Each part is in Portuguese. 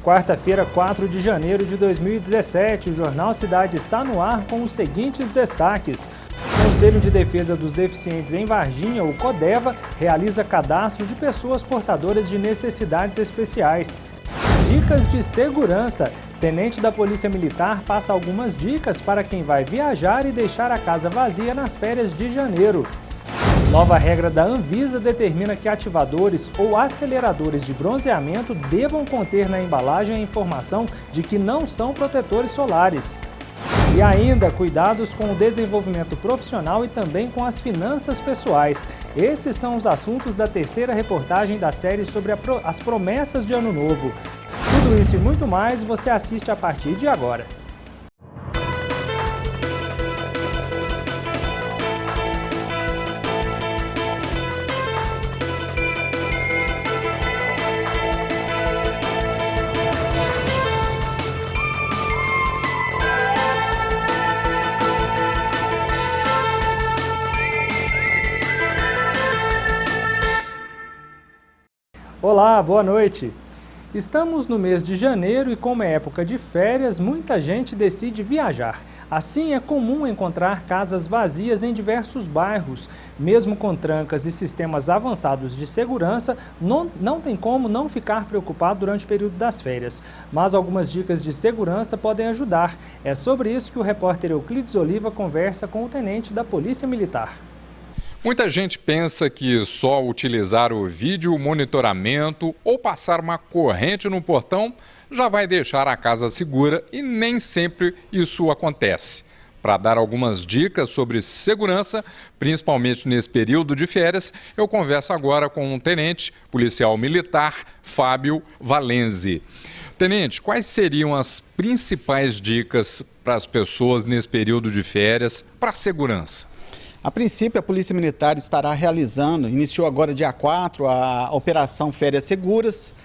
Quarta-feira, 4 de janeiro de 2017, o Jornal Cidade está no ar com os seguintes destaques. O Conselho de Defesa dos Deficientes em Varginha, o CODEVA, realiza cadastro de pessoas portadoras de necessidades especiais. Dicas de segurança. Tenente da Polícia Militar passa algumas dicas para quem vai viajar e deixar a casa vazia nas férias de janeiro. Nova regra da Anvisa determina que ativadores ou aceleradores de bronzeamento devam conter na embalagem a informação de que não são protetores solares. E ainda, cuidados com o desenvolvimento profissional e também com as finanças pessoais. Esses são os assuntos da terceira reportagem da série sobre as promessas de Ano Novo. Tudo isso e muito mais você assiste a partir de agora. Olá, boa noite! Estamos no mês de janeiro e, como é época de férias, muita gente decide viajar. Assim, é comum encontrar casas vazias em diversos bairros. Mesmo com trancas e sistemas avançados de segurança, não tem como não ficar preocupado durante o período das férias. Mas algumas dicas de segurança podem ajudar. É sobre isso que o repórter Euclides Oliva conversa com o tenente da Polícia Militar. Muita gente pensa que só utilizar o vídeo monitoramento ou passar uma corrente no portão já vai deixar a casa segura e nem sempre isso acontece. Para dar algumas dicas sobre segurança, principalmente nesse período de férias, eu converso agora com o tenente policial militar Fábio Valenzi. Tenente, quais seriam as principais dicas para as pessoas nesse período de férias para a segurança? A princípio, a Polícia Militar estará iniciou agora dia 4, a Operação Férias Seguras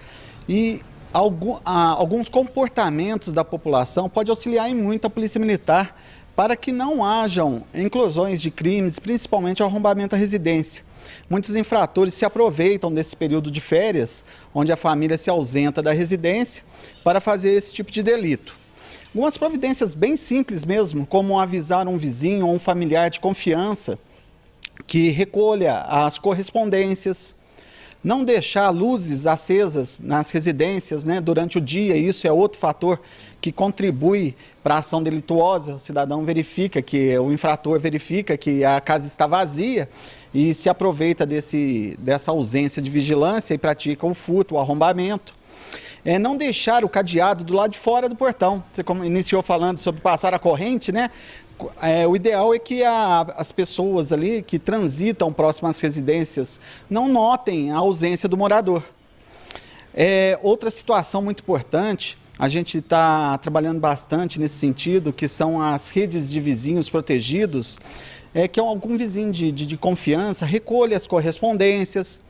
e alguns comportamentos da população podem auxiliar em muito a Polícia Militar para que não hajam inclusões de crimes, principalmente arrombamento à residência. Muitos infratores se aproveitam desse período de férias, onde a família se ausenta da residência, para fazer esse tipo de delito. Algumas providências bem simples mesmo, como avisar um vizinho ou um familiar de confiança que recolha as correspondências, não deixar luzes acesas nas residências, durante o dia. Isso é outro fator que contribui para a ação delituosa. O cidadão o infrator verifica que a casa está vazia e se aproveita dessa ausência de vigilância e pratica o furto, o arrombamento. Não deixar o cadeado do lado de fora do portão. Você iniciou falando sobre passar a corrente, o ideal é que as pessoas ali que transitam próximo às residências não notem a ausência do morador. Outra situação muito importante, a gente está trabalhando bastante nesse sentido, que são as redes de vizinhos protegidos, que algum vizinho de confiança recolha as correspondências,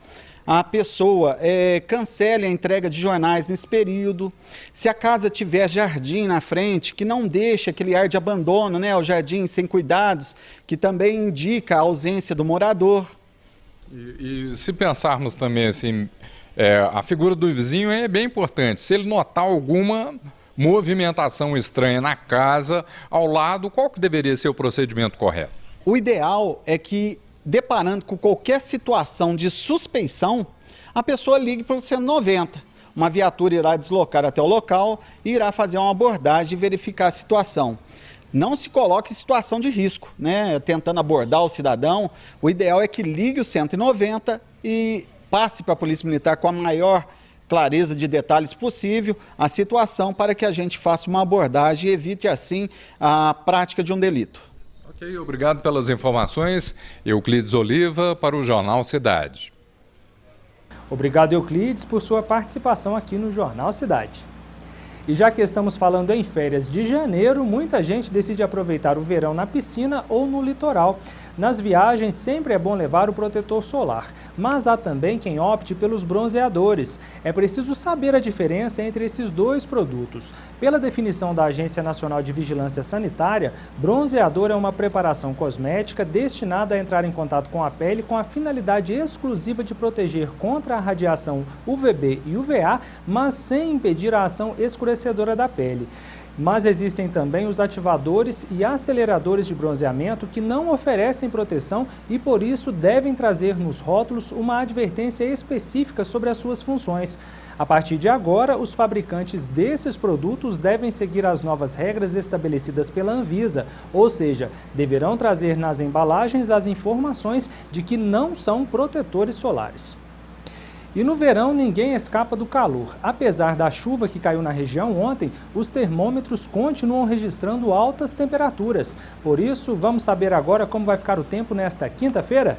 a pessoa cancele a entrega de jornais nesse período. Se a casa tiver jardim na frente, que não deixe aquele ar de abandono, o jardim sem cuidados, que também indica a ausência do morador. E se pensarmos também assim, a figura do vizinho é bem importante. Se ele notar alguma movimentação estranha na casa, ao lado, qual que deveria ser o procedimento correto? O ideal é que, deparando com qualquer situação de suspeição, a pessoa ligue para o 190. Uma viatura irá deslocar até o local e irá fazer uma abordagem e verificar a situação. Não se coloque em situação de risco, tentando abordar o cidadão. O ideal é que ligue o 190 e passe para a Polícia Militar com a maior clareza de detalhes possível a situação, para que a gente faça uma abordagem e evite assim a prática de um delito. Ok, obrigado pelas informações. Euclides Oliva para o Jornal Cidade. Obrigado, Euclides, por sua participação aqui no Jornal Cidade. E já que estamos falando em férias de janeiro, muita gente decide aproveitar o verão na piscina ou no litoral. Nas viagens sempre é bom levar o protetor solar, mas há também quem opte pelos bronzeadores. É preciso saber a diferença entre esses dois produtos. Pela definição da Agência Nacional de Vigilância Sanitária, bronzeador é uma preparação cosmética destinada a entrar em contato com a pele com a finalidade exclusiva de proteger contra a radiação UVB e UVA, mas sem impedir a ação escurecedora da pele. Mas existem também os ativadores e aceleradores de bronzeamento que não oferecem proteção e, por isso, devem trazer nos rótulos uma advertência específica sobre as suas funções. A partir de agora, os fabricantes desses produtos devem seguir as novas regras estabelecidas pela Anvisa, ou seja, deverão trazer nas embalagens as informações de que não são protetores solares. E no verão ninguém escapa do calor. Apesar da chuva que caiu na região ontem, os termômetros continuam registrando altas temperaturas. Por isso, vamos saber agora como vai ficar o tempo nesta quinta-feira?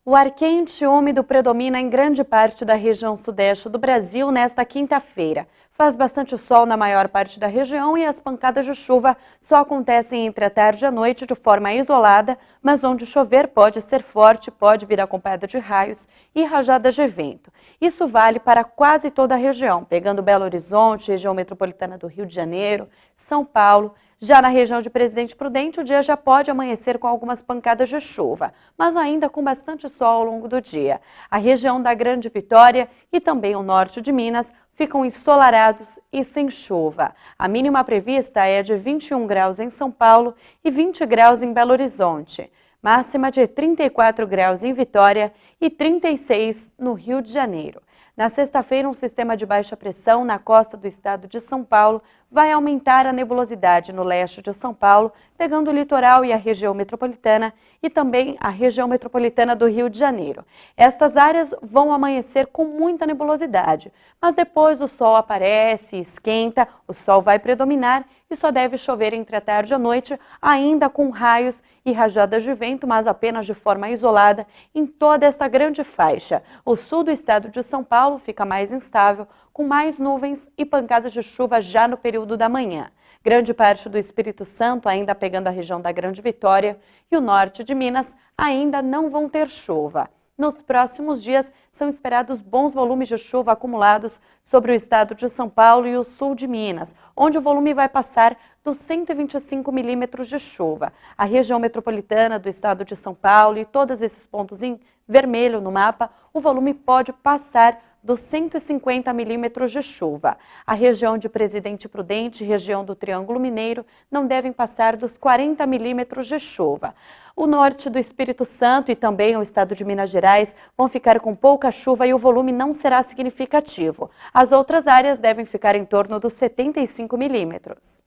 O ar quente e úmido predomina em grande parte da região sudeste do Brasil nesta quinta-feira. Faz bastante sol na maior parte da região e as pancadas de chuva só acontecem entre a tarde e a noite de forma isolada, mas onde chover pode ser forte, pode vir acompanhada de raios e rajadas de vento. Isso vale para quase toda a região, pegando Belo Horizonte, região metropolitana do Rio de Janeiro, São Paulo. Já na região de Presidente Prudente, o dia já pode amanhecer com algumas pancadas de chuva, mas ainda com bastante sol ao longo do dia. A região da Grande Vitória e também o norte de Minas ficam ensolarados e sem chuva. A mínima prevista é de 21 graus em São Paulo e 20 graus em Belo Horizonte. Máxima de 34 graus em Vitória e 36 no Rio de Janeiro. Na sexta-feira, um sistema de baixa pressão na costa do estado de São Paulo vai aumentar a nebulosidade no leste de São Paulo, pegando o litoral e a região metropolitana e também a região metropolitana do Rio de Janeiro. Estas áreas vão amanhecer com muita nebulosidade, mas depois o sol aparece, esquenta, o sol vai predominar e só deve chover entre a tarde e a noite, ainda com raios e rajadas de vento, mas apenas de forma isolada em toda esta grande faixa. O sul do estado de São Paulo fica mais instável, com mais nuvens e pancadas de chuva já no período da manhã. Grande parte do Espírito Santo ainda pegando a região da Grande Vitória e o norte de Minas ainda não vão ter chuva. Nos próximos dias são esperados bons volumes de chuva acumulados sobre o estado de São Paulo e o sul de Minas, onde o volume vai passar dos 125 milímetros de chuva. A região metropolitana do estado de São Paulo e todos esses pontos em vermelho no mapa, o volume pode passar dos 150 milímetros de chuva. A região de Presidente Prudente e região do Triângulo Mineiro não devem passar dos 40 milímetros de chuva. O norte do Espírito Santo e também o estado de Minas Gerais vão ficar com pouca chuva e o volume não será significativo. As outras áreas devem ficar em torno dos 75 milímetros.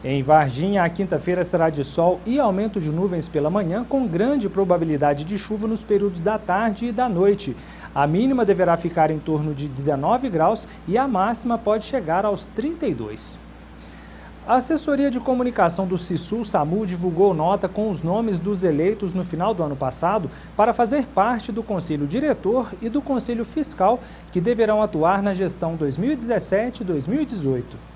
Em Varginha, a quinta-feira será de sol e aumento de nuvens pela manhã, com grande probabilidade de chuva nos períodos da tarde e da noite. A mínima deverá ficar em torno de 19 graus e a máxima pode chegar aos 32. A assessoria de comunicação do Cisul-SAMU divulgou nota com os nomes dos eleitos no final do ano passado para fazer parte do Conselho Diretor e do Conselho Fiscal, que deverão atuar na gestão 2017 e 2018.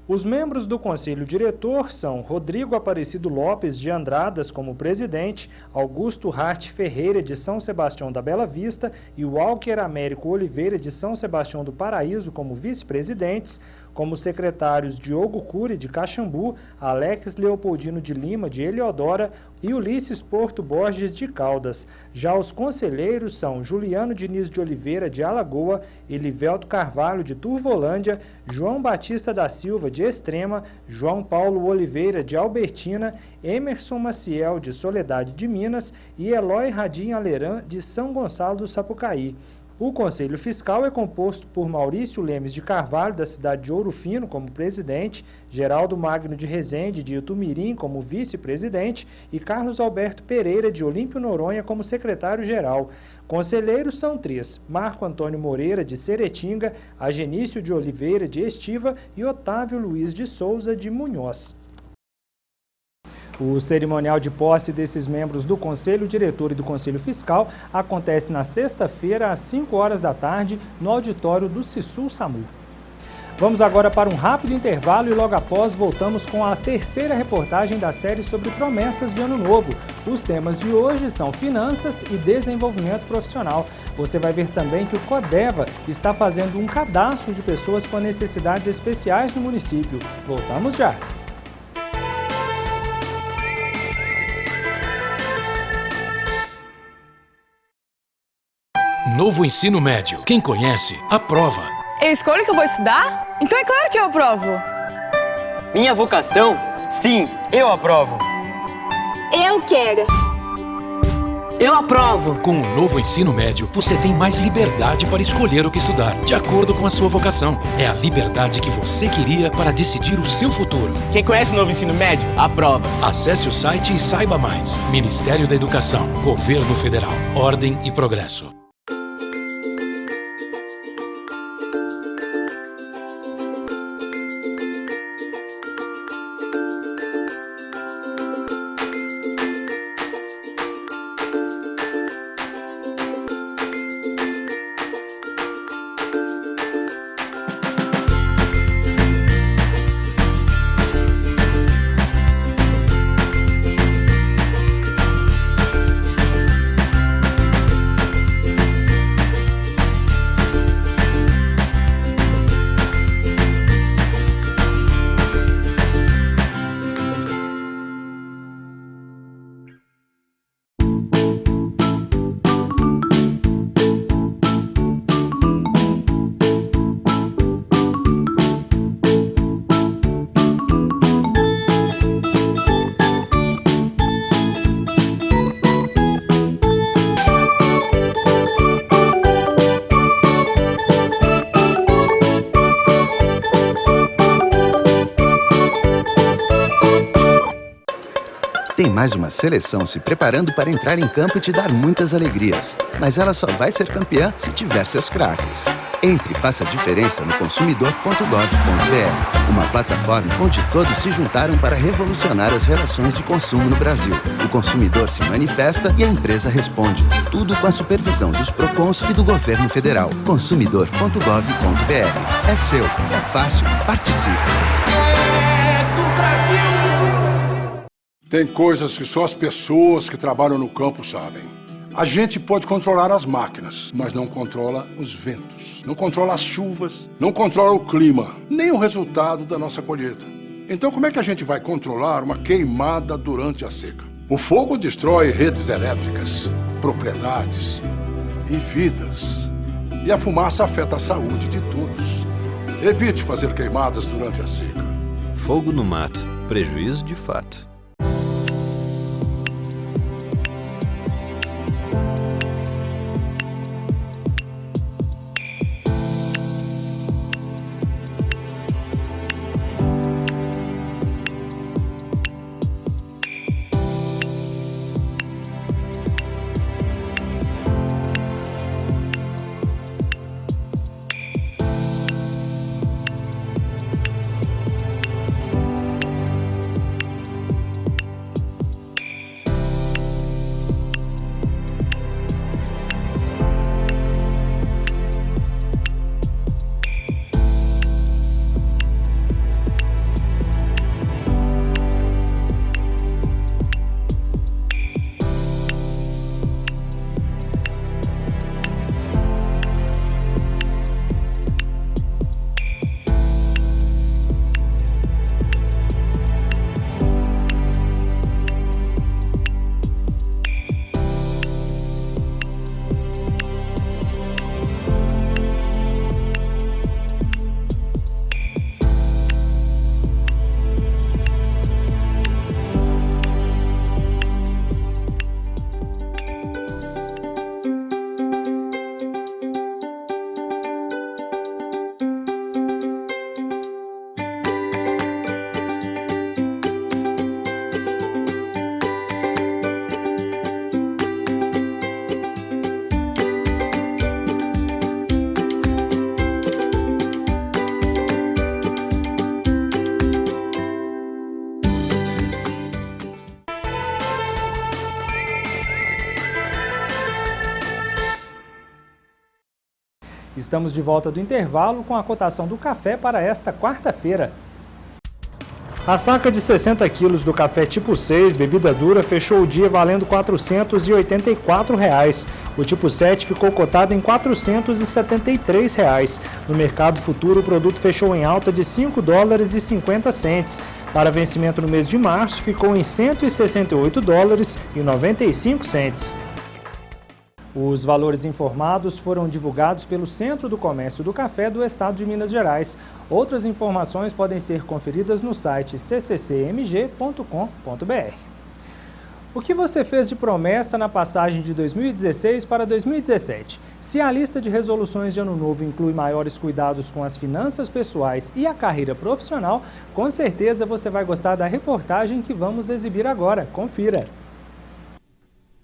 Os membros do Conselho Diretor são Rodrigo Aparecido Lopes de Andradas como presidente, Augusto Hart Ferreira de São Sebastião da Bela Vista e Walker Américo Oliveira de São Sebastião do Paraíso como vice-presidentes, como secretários Diogo Cury de Caxambu, Alex Leopoldino de Lima de Eliodora e Ulisses Porto Borges de Caldas. Já os conselheiros são Juliano Diniz de Oliveira de Alagoa, Elivelto Carvalho de Turvolândia, João Batista da Silva de Extrema, João Paulo Oliveira de Albertina, Emerson Maciel de Soledade de Minas e Eloy Radim Aleran de São Gonçalo do Sapucaí. O Conselho Fiscal é composto por Maurício Lemes de Carvalho, da cidade de Ouro Fino, como presidente, Geraldo Magno de Rezende, de Itumirim, como vice-presidente, e Carlos Alberto Pereira, de Olímpio Noronha, como secretário-geral. Conselheiros são três: Marco Antônio Moreira, de Seretinga, Agenício de Oliveira, de Estiva, e Otávio Luiz de Souza, de Munhoz. O cerimonial de posse desses membros do Conselho Diretor e do Conselho Fiscal acontece na sexta-feira, às 5 horas da tarde, no auditório do Cisul-SAMU. Vamos agora para um rápido intervalo e logo após voltamos com a terceira reportagem da série sobre promessas de ano novo. Os temas de hoje são finanças e desenvolvimento profissional. Você vai ver também que o Codeva está fazendo um cadastro de pessoas com necessidades especiais no município. Voltamos já! Novo ensino médio. Quem conhece, aprova. Eu escolho o que eu vou estudar? Então é claro que eu aprovo. Minha vocação? Sim, eu aprovo. Eu quero. Eu aprovo. Com o novo ensino médio, você tem mais liberdade para escolher o que estudar, de acordo com a sua vocação. É a liberdade que você queria para decidir o seu futuro. Quem conhece o novo ensino médio, aprova. Acesse o site e saiba mais. Ministério da Educação, Governo Federal, Ordem e Progresso. Tem mais uma seleção se preparando para entrar em campo e te dar muitas alegrias. Mas ela só vai ser campeã se tiver seus craques. Entre e faça a diferença no consumidor.gov.br, uma plataforma onde todos se juntaram para revolucionar as relações de consumo no Brasil. O consumidor se manifesta e a empresa responde. Tudo com a supervisão dos Procons e do Governo Federal. Consumidor.gov.br. É seu, é fácil, participe. Tem coisas que só as pessoas que trabalham no campo sabem. A gente pode controlar as máquinas, mas não controla os ventos, não controla as chuvas, não controla o clima, nem o resultado da nossa colheita. Então como é que a gente vai controlar uma queimada durante a seca? O fogo destrói redes elétricas, propriedades e vidas. E a fumaça afeta a saúde de todos. Evite fazer queimadas durante a seca. Fogo no mato. Prejuízo de fato. Estamos de volta do intervalo com a cotação do café para esta quarta-feira. A saca de 60 quilos do café tipo 6, bebida dura, fechou o dia valendo R$ 484. O tipo 7 ficou cotado em R$ 473. No mercado futuro, o produto fechou em alta de $5,50. Para vencimento no mês de março, ficou em $168,95. Os valores informados foram divulgados pelo Centro do Comércio do Café do Estado de Minas Gerais. Outras informações podem ser conferidas no site cccmg.com.br. O que você fez de promessa na passagem de 2016 para 2017? Se a lista de resoluções de Ano Novo inclui maiores cuidados com as finanças pessoais e a carreira profissional, com certeza você vai gostar da reportagem que vamos exibir agora. Confira!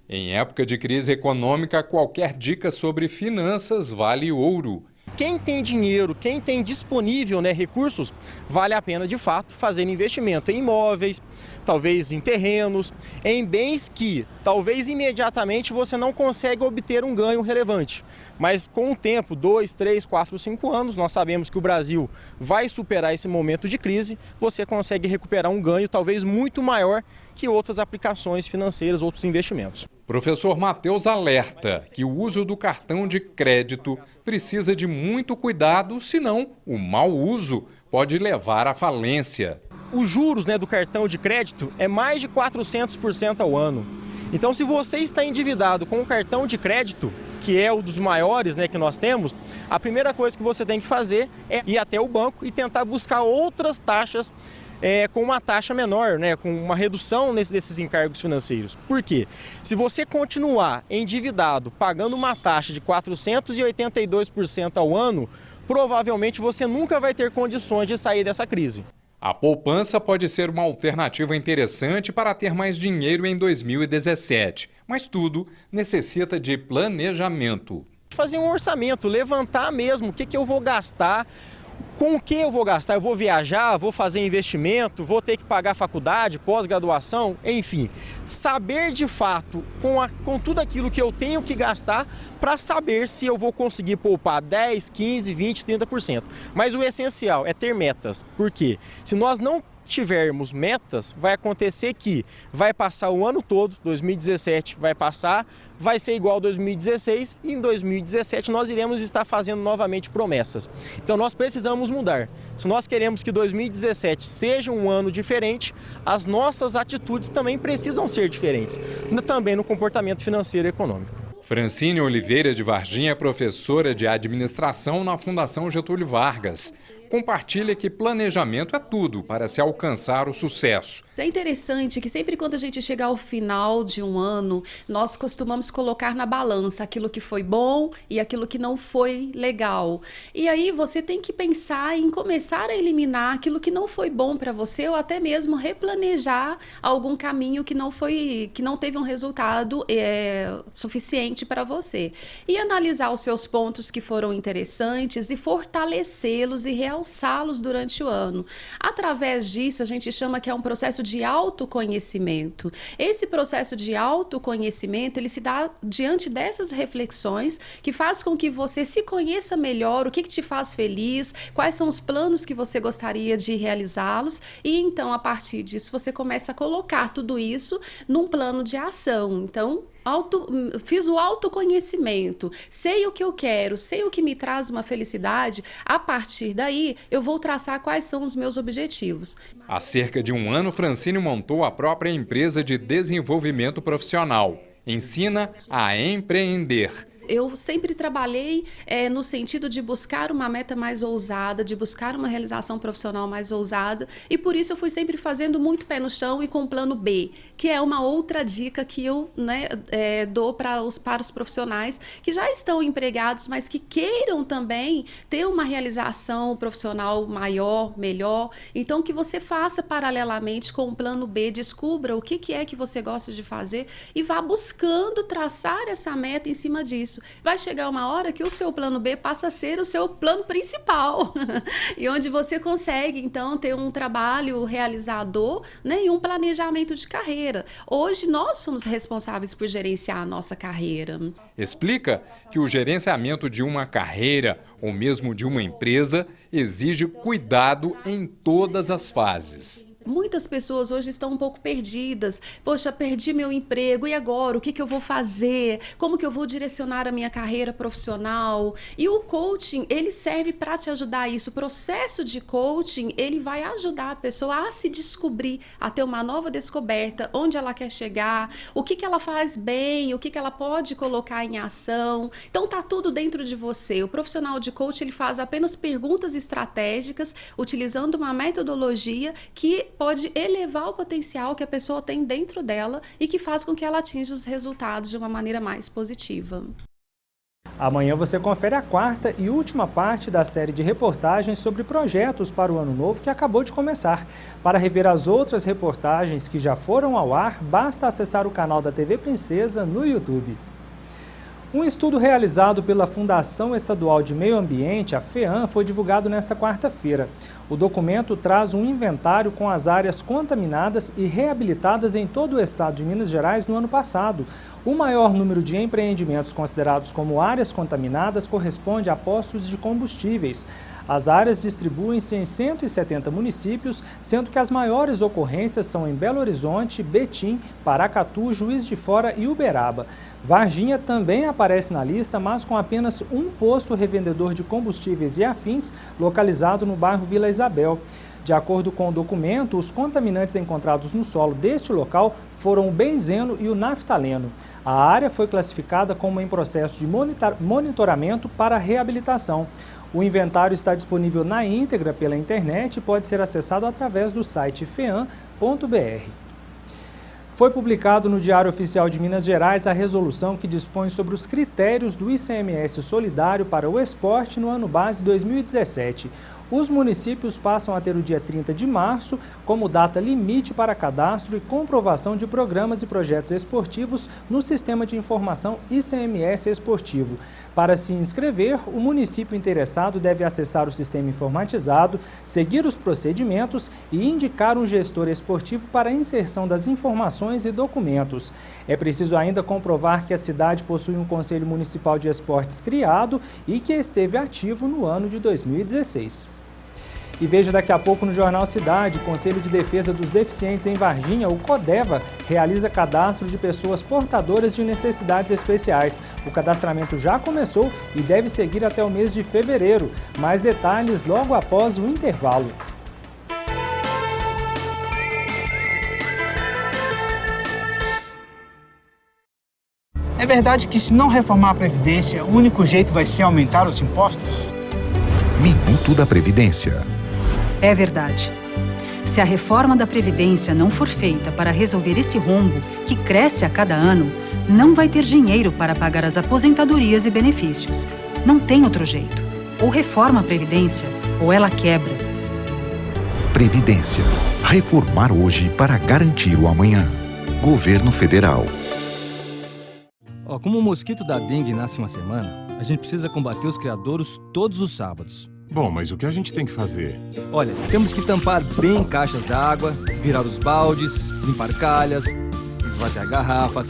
Em época de crise econômica, qualquer dica sobre finanças vale ouro. Quem tem dinheiro, quem tem disponível, recursos, vale a pena de fato fazer investimento em imóveis, talvez em terrenos, em bens que talvez imediatamente você não consegue obter um ganho relevante. Mas com o tempo, 2, 3, 4, 5 anos, nós sabemos que o Brasil vai superar esse momento de crise, você consegue recuperar um ganho talvez muito maior que outras aplicações financeiras, outros investimentos. Professor Matheus alerta que o uso do cartão de crédito precisa de muito cuidado, senão o mau uso pode levar à falência. Os juros do cartão de crédito é mais de 400% ao ano. Então, se você está endividado com o cartão de crédito, que é um dos maiores que nós temos, a primeira coisa que você tem que fazer é ir até o banco e tentar buscar outras taxas com uma taxa menor, com uma redução desses encargos financeiros. Por quê? Se você continuar endividado, pagando uma taxa de 482% ao ano, provavelmente você nunca vai ter condições de sair dessa crise. A poupança pode ser uma alternativa interessante para ter mais dinheiro em 2017, mas tudo necessita de planejamento. Fazer um orçamento, levantar mesmo o que eu vou gastar, com o que eu vou gastar? Eu vou viajar, vou fazer investimento, vou ter que pagar faculdade, pós-graduação, enfim. Saber de fato, com tudo aquilo que eu tenho que gastar, para saber se eu vou conseguir poupar 10, 15, 20, 30%. Mas o essencial é ter metas. Por quê? Se nós não tivermos metas, vai acontecer que vai passar o ano todo, 2017 vai passar, vai ser igual a 2016 e em 2017 nós iremos estar fazendo novamente promessas. Então nós precisamos mudar. Se nós queremos que 2017 seja um ano diferente, as nossas atitudes também precisam ser diferentes, também no comportamento financeiro e econômico. Francine Oliveira de Varginha é professora de administração na Fundação Getúlio Vargas. Compartilha que planejamento é tudo para se alcançar o sucesso. É interessante que sempre quando a gente chega ao final de um ano, nós costumamos colocar na balança aquilo que foi bom e aquilo que não foi legal. E aí você tem que pensar em começar a eliminar aquilo que não foi bom para você ou até mesmo replanejar algum caminho que não teve um resultado suficiente para você. E analisar os seus pontos que foram interessantes e fortalecê-los e realçá-los durante o ano. Através disso, a gente chama que é um processo de autoconhecimento. Esse processo de autoconhecimento, ele se dá diante dessas reflexões que faz com que você se conheça melhor, o que te faz feliz, quais são os planos que você gostaria de realizá-los e então, a partir disso, você começa a colocar tudo isso num plano de ação. Então, fiz o autoconhecimento, sei o que eu quero, sei o que me traz uma felicidade, a partir daí eu vou traçar quais são os meus objetivos. Há cerca de um ano, Francine montou a própria empresa de desenvolvimento profissional. Ensina a empreender. Eu sempre trabalhei no sentido de buscar uma meta mais ousada, de buscar uma realização profissional mais ousada e por isso eu fui sempre fazendo muito pé no chão e com o plano B, que é uma outra dica que eu dou para os profissionais que já estão empregados, mas que queiram também ter uma realização profissional maior, melhor. Então que você faça paralelamente com o plano B, descubra o que é que você gosta de fazer e vá buscando traçar essa meta em cima disso. isso. Vai chegar uma hora que o seu plano B passa a ser o seu plano principal. E onde você consegue, então, ter um trabalho realizador, né, e um planejamento de carreira. Hoje, nós somos responsáveis por gerenciar a nossa carreira. Explica que o gerenciamento de uma carreira ou mesmo de uma empresa exige cuidado em todas as fases. Muitas pessoas hoje estão um pouco perdidas. Poxa, perdi meu emprego, e agora? O que eu vou fazer? Como que eu vou direcionar a minha carreira profissional? E o coaching, ele serve para te ajudar a isso. O processo de coaching, ele vai ajudar a pessoa a se descobrir, a ter uma nova descoberta, onde ela quer chegar, o que ela faz bem, o que ela pode colocar em ação. Então, tá tudo dentro de você. O profissional de coaching, ele faz apenas perguntas estratégicas, utilizando uma metodologia que pode elevar o potencial que a pessoa tem dentro dela e que faz com que ela atinja os resultados de uma maneira mais positiva. Amanhã você confere a quarta e última parte da série de reportagens sobre projetos para o ano novo que acabou de começar. Para rever as outras reportagens que já foram ao ar, basta acessar o canal da TV Princesa no YouTube. Um estudo realizado pela Fundação Estadual de Meio Ambiente, a FEAM, foi divulgado nesta quarta-feira. O documento traz um inventário com as áreas contaminadas e reabilitadas em todo o estado de Minas Gerais no ano passado. O maior número de empreendimentos considerados como áreas contaminadas corresponde a postos de combustíveis. As áreas distribuem-se em 170 municípios, sendo que as maiores ocorrências são em Belo Horizonte, Betim, Paracatu, Juiz de Fora e Uberaba. Varginha também aparece na lista, mas com apenas um posto revendedor de combustíveis e afins, localizado no bairro Vila Isabel. De acordo com o documento, os contaminantes encontrados no solo deste local foram o benzeno e o naftaleno. A área foi classificada como em processo de monitoramento para reabilitação. O inventário está disponível na íntegra pela internet e pode ser acessado através do site feam.br. Foi publicado no Diário Oficial de Minas Gerais a resolução que dispõe sobre os critérios do ICMS solidário para o esporte no ano base 2017. Os municípios passam a ter o dia 30 de março como data limite para cadastro e comprovação de programas e projetos esportivos no Sistema de Informação ICMS Esportivo. Para se inscrever, o município interessado deve acessar o sistema informatizado, seguir os procedimentos e indicar um gestor esportivo para a inserção das informações e documentos. É preciso ainda comprovar que a cidade possui um Conselho Municipal de Esportes criado e que esteve ativo no ano de 2016. E veja daqui a pouco no Jornal Cidade, o Conselho de Defesa dos Deficientes em Varginha, o CODEVA, realiza cadastro de pessoas portadoras de necessidades especiais. O cadastramento já começou e deve seguir até o mês de fevereiro. Mais detalhes logo após o intervalo. É verdade que se não reformar a Previdência, o único jeito vai ser aumentar os impostos? Minuto da Previdência. É verdade. Se a reforma da Previdência não for feita para resolver esse rombo, que cresce a cada ano, não vai ter dinheiro para pagar as aposentadorias e benefícios. Não tem outro jeito. Ou reforma a Previdência, ou ela quebra. Previdência. Reformar hoje para garantir o amanhã. Governo Federal. Como o mosquito da dengue nasce uma semana, a gente precisa combater os criadouros todos os sábados. Bom, mas o que a gente tem que fazer? Olha, temos que tampar bem caixas d'água, virar os baldes, limpar calhas, esvaziar garrafas,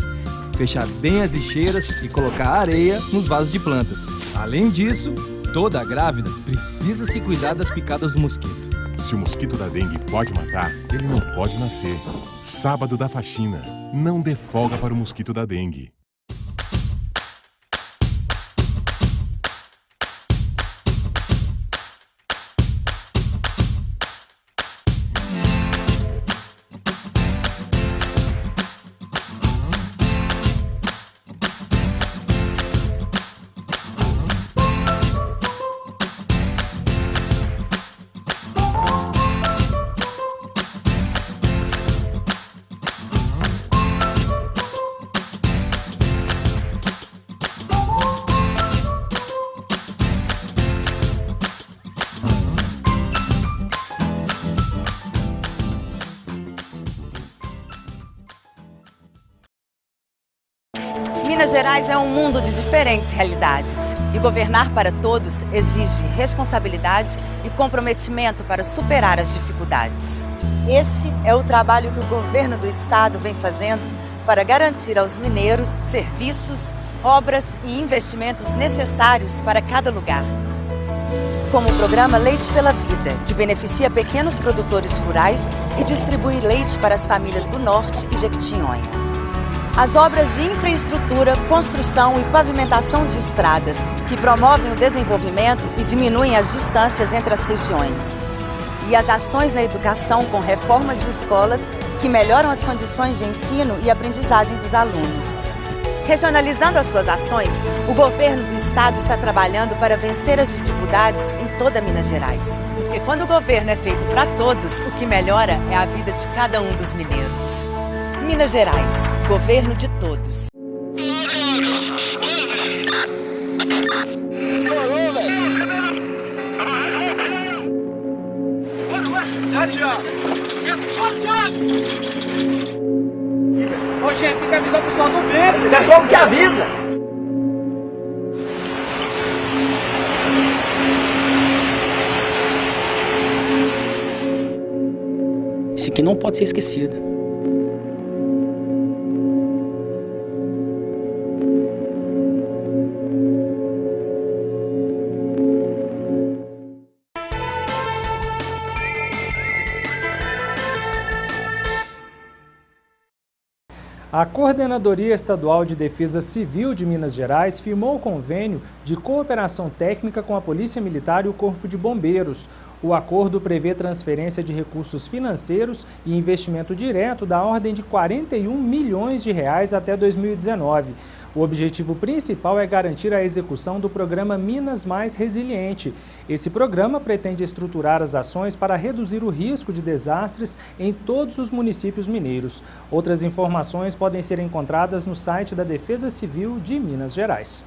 fechar bem as lixeiras e colocar areia nos vasos de plantas. Além disso, toda grávida precisa se cuidar das picadas do mosquito. Se o mosquito da dengue pode matar, ele não pode nascer. Sábado da faxina. Não dê folga para o mosquito da dengue. Gerais é um mundo de diferentes realidades e governar para todos exige responsabilidade e comprometimento para superar as dificuldades. Esse é o trabalho que o governo do estado vem fazendo para garantir aos mineiros serviços, obras e investimentos necessários para cada lugar. Como o programa Leite pela Vida, que beneficia pequenos produtores rurais e distribui leite para as famílias do Norte e Jequitinhonha. As obras de infraestrutura, construção e pavimentação de estradas, que promovem o desenvolvimento e diminuem as distâncias entre as regiões. E as ações na educação com reformas de escolas que melhoram as condições de ensino e aprendizagem dos alunos. Regionalizando as suas ações, o governo do estado está trabalhando para vencer as dificuldades em toda Minas Gerais. Porque quando o governo é feito para todos, o que melhora é a vida de cada um dos mineiros. Minas Gerais, governo de todos. Ô, gente, tem que avisar o pessoal do vento. É como que avisa? Isso aqui não pode ser esquecido. A Coordenadoria Estadual de Defesa Civil de Minas Gerais firmou o convênio de cooperação técnica com a Polícia Militar e o Corpo de Bombeiros. O acordo prevê transferência de recursos financeiros e investimento direto da ordem de R$ 41 milhões até 2019. O objetivo principal é garantir a execução do programa Minas Mais Resiliente. Esse programa pretende estruturar as ações para reduzir o risco de desastres em todos os municípios mineiros. Outras informações podem ser encontradas no site da Defesa Civil de Minas Gerais.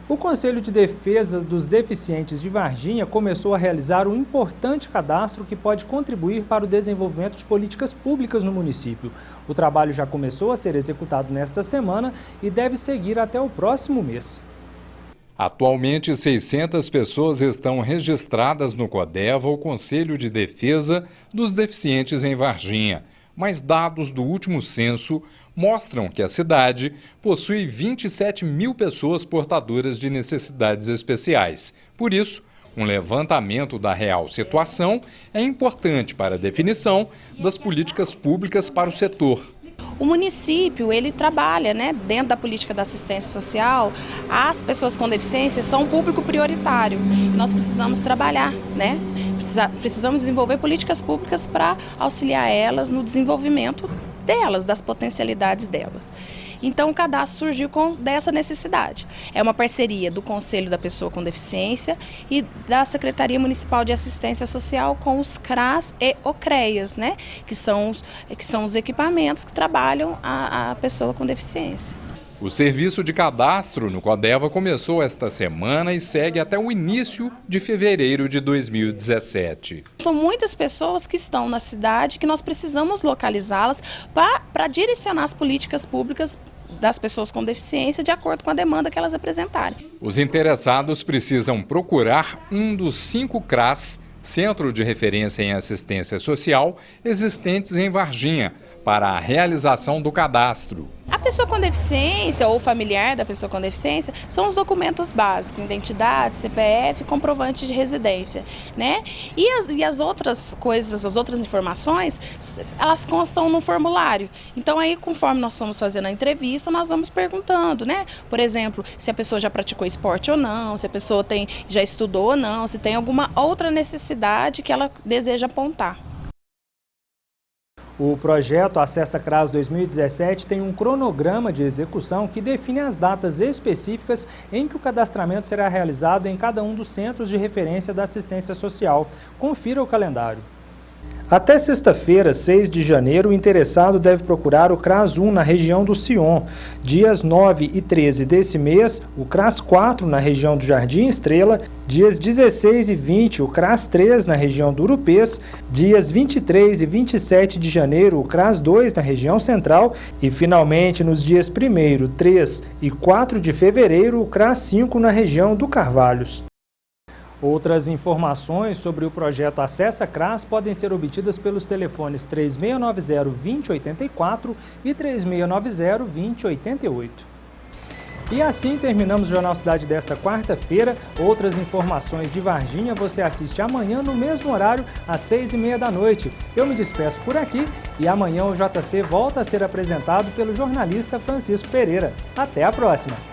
O Conselho de Defesa dos Deficientes de Varginha começou a realizar um importante cadastro que pode contribuir para o desenvolvimento de políticas públicas no município. O trabalho já começou a ser executado nesta semana e deve seguir até o próximo mês. Atualmente, 600 pessoas estão registradas no CODEVA, o Conselho de Defesa dos Deficientes em Varginha. Mas dados do último censo mostram que a cidade possui 27 mil pessoas portadoras de necessidades especiais. Por isso, um levantamento da real situação é importante para a definição das políticas públicas para o setor. O município, ele trabalha, dentro da política da assistência social, as pessoas com deficiência são um público prioritário. Nós precisamos trabalhar, precisamos desenvolver políticas públicas para auxiliar elas no desenvolvimento delas, das potencialidades delas. Então o cadastro surgiu dessa necessidade. É uma parceria do Conselho da Pessoa com Deficiência e da Secretaria Municipal de Assistência Social com os CRAS e o CREAS, que são os equipamentos que trabalham a pessoa com deficiência. O serviço de cadastro no CODEVA começou esta semana e segue até o início de fevereiro de 2017. São muitas pessoas que estão na cidade que nós precisamos localizá-las para direcionar as políticas públicas das pessoas com deficiência de acordo com a demanda que elas apresentarem. Os interessados precisam procurar um dos 5 CRAS, Centro de Referência em Assistência Social, existentes em Varginha, para a realização do cadastro. A pessoa com deficiência ou familiar da pessoa com deficiência são os documentos básicos, identidade, CPF, comprovante de residência, E as outras coisas, as outras informações, elas constam no formulário. Então aí, conforme nós vamos fazendo a entrevista, nós vamos perguntando, Por exemplo, se a pessoa já praticou esporte ou não, se a pessoa já estudou ou não, se tem alguma outra necessidade que ela deseja apontar. O projeto Acessa CRAS 2017 tem um cronograma de execução que define as datas específicas em que o cadastramento será realizado em cada um dos centros de referência da assistência social. Confira o calendário. Até sexta-feira, 6 de janeiro, o interessado deve procurar o CRAS 1 na região do Sion. Dias 9 e 13 desse mês, o CRAS 4 na região do Jardim Estrela. Dias 16 e 20, o CRAS 3 na região do Urupês. Dias 23 e 27 de janeiro, o CRAS 2 na região central. E, finalmente, nos dias 1º, 3 e 4 de fevereiro, o CRAS 5 na região do Carvalhos. Outras informações sobre o projeto Acessa CRAS podem ser obtidas pelos telefones 3690-2084 e 3690-2088. E assim terminamos o Jornal Cidade desta quarta-feira. Outras informações de Varginha você assiste amanhã no mesmo horário, às 6h30 da noite. Eu me despeço por aqui e amanhã o JC volta a ser apresentado pelo jornalista Francisco Pereira. Até a próxima!